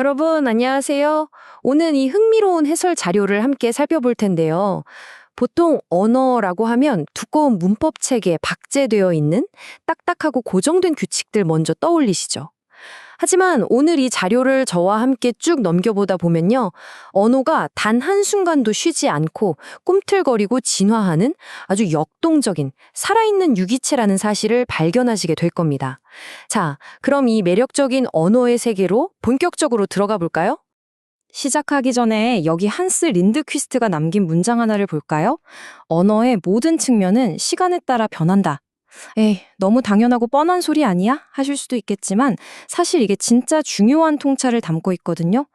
여러분, 안녕하세요. 오늘 이 흥미로운 해설 자료를 함께 살펴볼 텐데요. 보통 언어라고 하면 두꺼운 문법 체계에 박제되어 있는 딱딱하고 고정된 규칙들 먼저 떠올리시죠. 하지만 오늘 이 자료를 저와 함께 쭉 넘겨보다 보면요. 언어가 단 한순간도 쉬지 않고 꿈틀거리고 진화하는 아주 역동적인 살아있는 유기체라는 사실을 발견하시게 될 겁니다. 자, 그럼 이 매력적인 언어의 세계로 본격적으로 들어가 볼까요? 시작하기 전에 여기 한스 린드퀴스트가 남긴 문장 하나를 볼까요? 언어의 모든 측면은 시간에 따라 변한다. 에이, 너무 당연하고 뻔한 소리 아니야? 하실 수도 있겠지만 사실 이게 진짜 중요한 통찰을 담고 있거든요.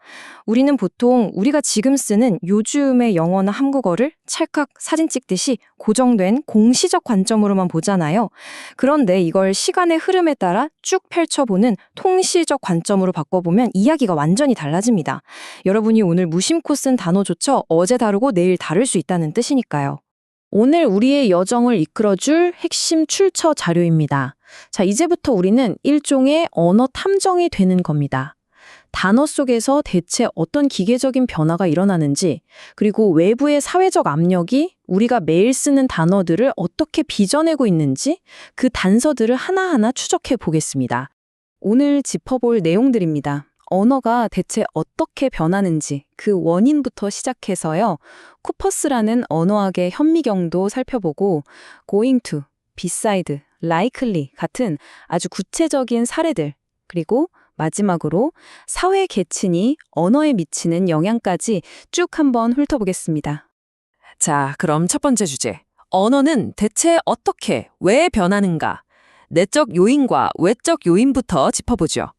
우리는 보통 우리가 지금 쓰는 요즘의 영어나 한국어를 찰칵 사진 찍듯이 고정된 공시적 관점으로만 보잖아요. 그런데 이걸 시간의 흐름에 따라 쭉 펼쳐보는 통시적 관점으로 바꿔보면 이야기가 완전히 달라집니다. 여러분이 오늘 무심코 쓴 단어조차 어제 다르고 내일 다를 수 있다는 뜻이니까요. 오늘 우리의 여정을 이끌어줄 핵심 출처 자료입니다. 자, 이제부터 우리는 일종의 언어 탐정이 되는 겁니다. 단어 속에서 대체 어떤 기계적인 변화가 일어나는지, 그리고 외부의 사회적 압력이 우리가 매일 쓰는 단어들을 어떻게 빚어내고 있는지 그 단서들을 하나하나 추적해 보겠습니다. 오늘 짚어볼 내용들입니다. 언어가 대체 어떻게 변하는지 그 원인부터 시작해서요. 쿠퍼스라는 언어학의 현미경도 살펴보고 going to, beside, likely 같은 아주 구체적인 사례들 그리고 마지막으로 사회 계층이 언어에 미치는 영향까지 쭉 한번 훑어보겠습니다. 자, 그럼 첫 번째 주제. 언어는 대체 어떻게, 왜 변하는가? 내적 요인과 외적 요인부터 짚어보죠.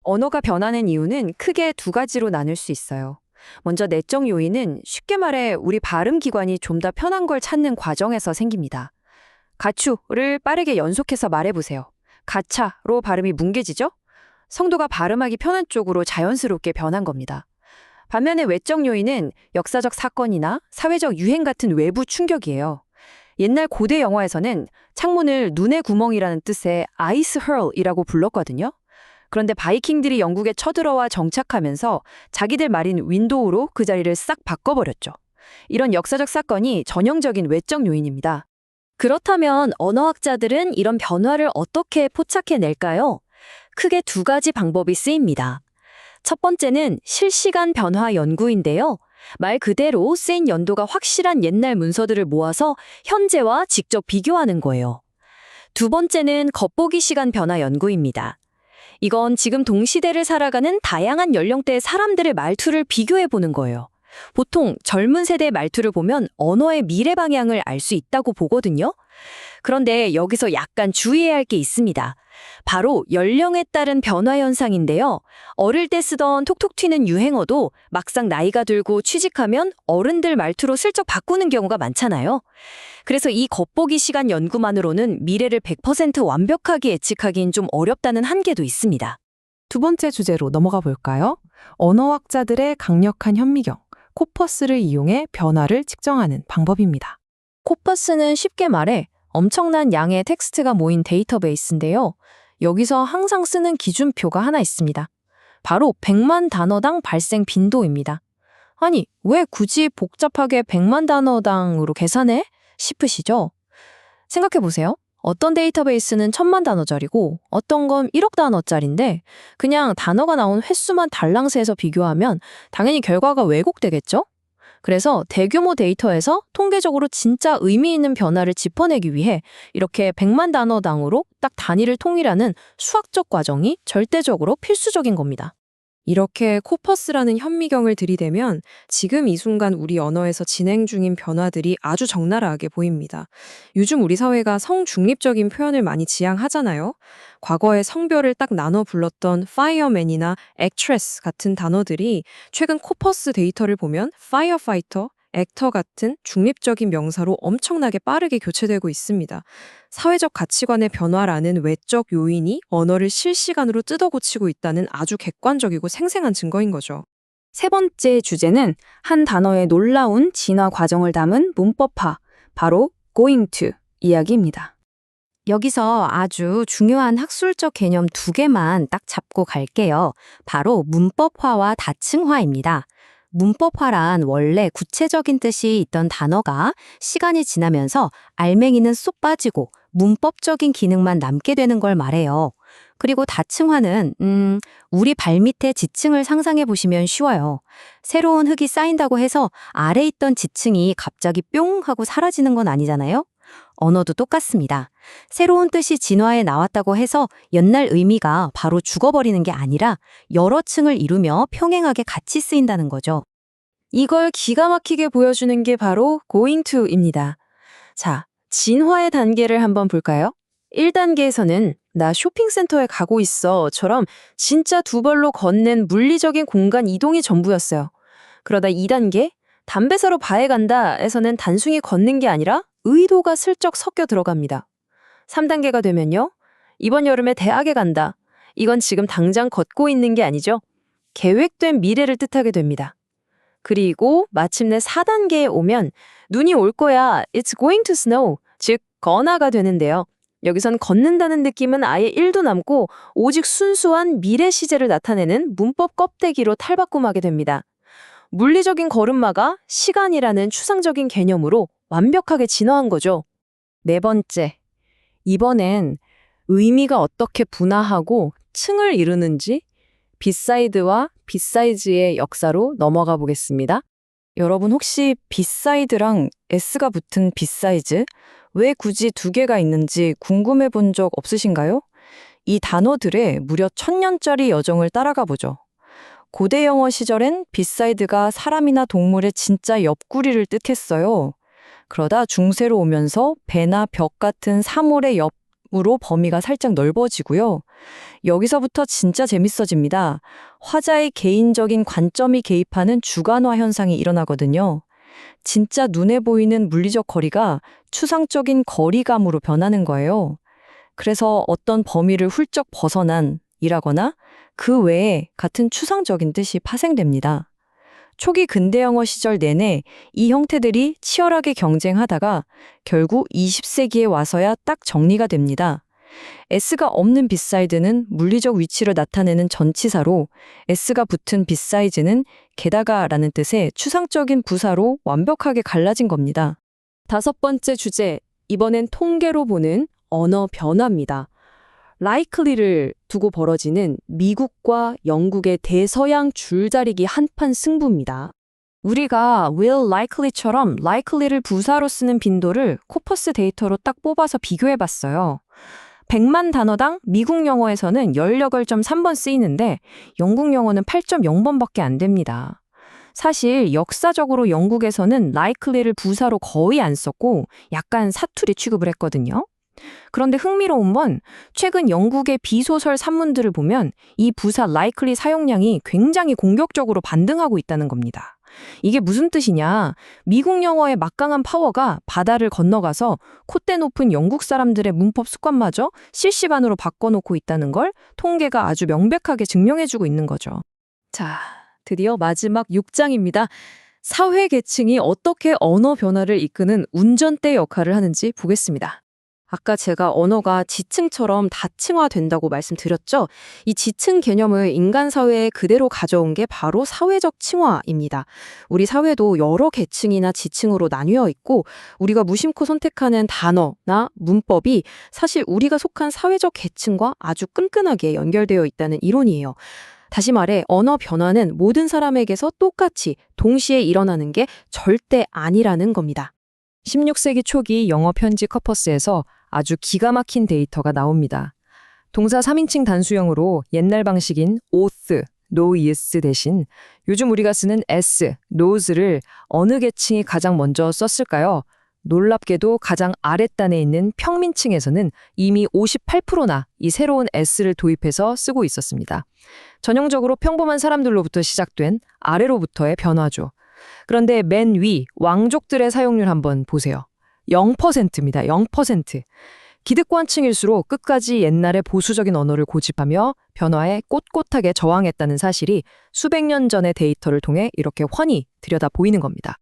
언어가 변하는 이유는 크게 두 가지로 나눌 수 있어요. 먼저 내적 요인은 쉽게 말해 우리 발음 기관이 좀 더 편한 걸 찾는 과정에서 생깁니다. 가추를 빠르게 연속해서 말해보세요. 가차로 발음이 뭉개지죠? 성도가 발음하기 편한 쪽으로 자연스럽게 변한 겁니다. 반면에 외적 요인은 역사적 사건이나 사회적 유행 같은 외부 충격이에요. 옛날 고대 영화에서는 창문을 눈의 구멍이라는 뜻의 아이스 헐이라고 불렀거든요. 그런데 바이킹들이 영국에 쳐들어와 정착하면서 자기들 말인 윈도우로 그 자리를 싹 바꿔버렸죠. 이런 역사적 사건이 전형적인 외적 요인입니다. 그렇다면 언어학자들은 이런 변화를 어떻게 포착해낼까요? 크게 두 가지 방법이 쓰입니다. 첫 번째는 실시간 변화 연구인데요. 말 그대로 쓰인 연도가 확실한 옛날 문서들을 모아서 현재와 직접 비교하는 거예요. 두 번째는 겉보기 시간 변화 연구입니다. 이건 지금 동시대를 살아가는 다양한 연령대의 사람들의 말투를 비교해 보는 거예요. 보통 젊은 세대의 말투를 보면 언어의 미래 방향을 알 수 있다고 보거든요. 그런데 여기서 약간 주의해야 할 게 있습니다. 바로 연령에 따른 변화 현상인데요. 어릴 때 쓰던 톡톡 튀는 유행어도 막상 나이가 들고 취직하면 어른들 말투로 슬쩍 바꾸는 경우가 많잖아요. 그래서 이 겉보기 시간 연구만으로는 미래를 100% 완벽하게 예측하기는 좀 어렵다는 한계도 있습니다. 두 번째 주제로 넘어가 볼까요? 언어학자들의 강력한 현미경, 코퍼스를 이용해 변화를 측정하는 방법입니다. 코퍼스는 쉽게 말해 엄청난 양의 텍스트가 모인 데이터베이스인데요. 여기서 항상 쓰는 기준표가 하나 있습니다. 바로 100만 단어당 발생 빈도입니다. 아니, 왜 굳이 복잡하게 100만 단어당으로 계산해? 싶으시죠? 생각해보세요. 어떤 데이터베이스는 1000만 단어짜리고 어떤 건 1억 단어짜리인데 그냥 단어가 나온 횟수만 달랑세해서 비교하면 당연히 결과가 왜곡되겠죠? 그래서 대규모 데이터에서 통계적으로 진짜 의미 있는 변화를 짚어내기 위해 이렇게 100만 단어당으로 딱 단위를 통일하는 수학적 과정이 절대적으로 필수적인 겁니다. 이렇게 코퍼스라는 현미경을 들이대면 지금 이 순간 우리 언어에서 진행 중인 변화들이 아주 적나라하게 보입니다. 요즘 우리 사회가 성중립적인 표현을 많이 지향하잖아요. 과거에 성별을 딱 나눠 불렀던 fireman이나 actress 같은 단어들이 최근 코퍼스 데이터를 보면 firefighter, 액터 같은 중립적인 명사로 엄청나게 빠르게 교체되고 있습니다. 사회적 가치관의 변화라는 외적 요인이 언어를 실시간으로 뜯어고치고 있다는 아주 객관적이고 생생한 증거인 거죠. 세 번째 주제는 한 단어의 놀라운 진화 과정을 담은 문법화, 바로 going to 이야기입니다. 여기서 아주 중요한 학술적 개념 두 개만 딱 잡고 갈게요. 바로 문법화와 다층화입니다. 문법화란 원래 구체적인 뜻이 있던 단어가 시간이 지나면서 알맹이는 쏙 빠지고 문법적인 기능만 남게 되는 걸 말해요. 그리고 다층화는 우리 발밑에 지층을 상상해 보시면 쉬워요. 새로운 흙이 쌓인다고 해서 아래 있던 지층이 갑자기 뿅 하고 사라지는 건 아니잖아요. 언어도 똑같습니다. 새로운 뜻이 진화해 나왔다고 해서 옛날 의미가 바로 죽어버리는 게 아니라 여러 층을 이루며 평행하게 같이 쓰인다는 거죠. 이걸 기가 막히게 보여주는 게 바로 going to입니다. 자, 진화의 단계를 한번 볼까요? 1단계에서는 나 쇼핑센터에 가고 있어처럼 진짜 두 발로 걷는 물리적인 공간 이동이 전부였어요. 그러다 2단계, 담배 사러 바에 간다에서는 단순히 걷는 게 아니라 의도가 슬쩍 섞여 들어갑니다. 3단계가 되면요. 이번 여름에 대학에 간다. 이건 지금 당장 걷고 있는 게 아니죠. 계획된 미래를 뜻하게 됩니다. 그리고 마침내 4단계에 오면 눈이 올 거야. It's going to snow. 즉, 건화가 되는데요. 여기선 걷는다는 느낌은 아예 1도 남고 오직 순수한 미래 시제를 나타내는 문법 껍데기로 탈바꿈하게 됩니다. 물리적인 걸음마가 시간이라는 추상적인 개념으로 완벽하게 진화한 거죠. 4번째, 이번엔 의미가 어떻게 분화하고 층을 이루는지 비사이드와 비사이즈의 역사로 넘어가 보겠습니다. 여러분 혹시 비사이드랑 S가 붙은 비사이즈? 왜 굳이 두 개가 있는지 궁금해 본 적 없으신가요? 이 단어들의 무려 1000년짜리 여정을 따라가 보죠. 고대 영어 시절엔 비사이드가 사람이나 동물의 진짜 옆구리를 뜻했어요. 그러다 중세로 오면서 배나 벽 같은 사물의 옆으로 범위가 살짝 넓어지고요. 여기서부터 진짜 재밌어집니다. 화자의 개인적인 관점이 개입하는 주관화 현상이 일어나거든요. 진짜 눈에 보이는 물리적 거리가 추상적인 거리감으로 변하는 거예요. 그래서 어떤 범위를 훌쩍 벗어난 이라거나 그 외에 같은 추상적인 뜻이 파생됩니다. 초기 근대 영어 시절 내내 이 형태들이 치열하게 경쟁하다가 결국 20세기에 와서야 딱 정리가 됩니다. S가 없는 비사이드는 물리적 위치를 나타내는 전치사로 S가 붙은 비사이즈는 게다가라는 뜻의 추상적인 부사로 완벽하게 갈라진 겁니다. 5번째 주제, 이번엔 통계로 보는 언어 변화입니다. likely를 두고 벌어지는 미국과 영국의 대서양 줄다리기 한판 승부입니다. 우리가 will likely처럼 likely를 부사로 쓰는 빈도를 코퍼스 데이터로 딱 뽑아서 비교해봤어요. 100만 단어당 미국 영어에서는 18.3번 쓰이는데 영국 영어는 8.0번밖에 안 됩니다. 사실 역사적으로 영국에서는 likely를 부사로 거의 안 썼고 약간 사투리 취급을 했거든요. 그런데 흥미로운 건 최근 영국의 비소설 산문들을 보면 이 부사 likely 사용량이 굉장히 공격적으로 반등하고 있다는 겁니다. 이게 무슨 뜻이냐? 미국 영어의 막강한 파워가 바다를 건너가서 콧대 높은 영국 사람들의 문법 습관마저 실시간으로 바꿔놓고 있다는 걸 통계가 아주 명백하게 증명해주고 있는 거죠. 자, 드디어 마지막 6장입니다. 사회 계층이 어떻게 언어 변화를 이끄는 운전대 역할을 하는지 보겠습니다. 아까 제가 언어가 지층처럼 다층화된다고 말씀드렸죠? 이 지층 개념을 인간 사회에 그대로 가져온 게 바로 사회적 층화입니다. 우리 사회도 여러 계층이나 지층으로 나뉘어 있고 우리가 무심코 선택하는 단어나 문법이 사실 우리가 속한 사회적 계층과 아주 끈끈하게 연결되어 있다는 이론이에요. 다시 말해 언어 변화는 모든 사람에게서 똑같이 동시에 일어나는 게 절대 아니라는 겁니다. 16세기 초기 영어 편지 커퍼스에서 아주 기가 막힌 데이터가 나옵니다. 동사 3인칭 단수형으로 옛날 방식인 ought, knows 대신 요즘 우리가 쓰는 s, knows를 어느 계층이 가장 먼저 썼을까요? 놀랍게도 가장 아랫단에 있는 평민층에서는 이미 58%나 이 새로운 s를 도입해서 쓰고 있었습니다. 전형적으로 평범한 사람들로부터 시작된 아래로부터의 변화죠. 그런데 맨 위 왕족들의 사용률 한번 보세요. 0%입니다. 0%. 기득권층일수록 끝까지 옛날의 보수적인 언어를 고집하며 변화에 꼿꼿하게 저항했다는 사실이 수백 년 전의 데이터를 통해 이렇게 훤히 들여다 보이는 겁니다.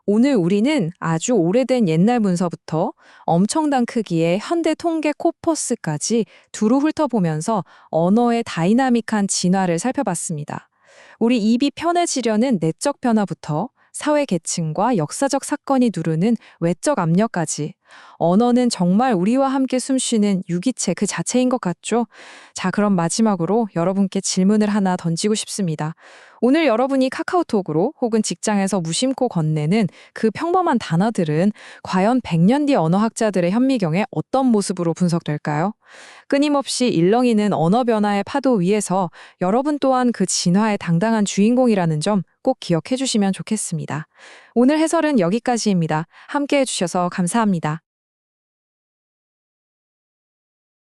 오늘 우리는 아주 오래된 옛날 문서부터 엄청난 크기의 현대 통계 코퍼스까지 두루 훑어보면서 언어의 다이나믹한 진화를 살펴봤습니다. 우리 입이 편해지려는 내적 변화부터 사회 계층과 역사적 사건이 누르는 외적 압력까지 언어는 정말 우리와 함께 숨쉬는 유기체 그 자체인 것 같죠? 자, 그럼 마지막으로 여러분께 질문을 하나 던지고 싶습니다. 오늘 여러분이 카카오톡으로 혹은 직장에서 무심코 건네는 그 평범한 단어들은 과연 100년 뒤 언어학자들의 현미경에 어떤 모습으로 분석될까요? 끊임없이 일렁이는 언어 변화의 파도 위에서 여러분 또한 그 진화의 당당한 주인공이라는 점 꼭 기억해 주시면 좋겠습니다. 오늘 해설은 여기까지입니다. 함께 해주셔서 감사합니다.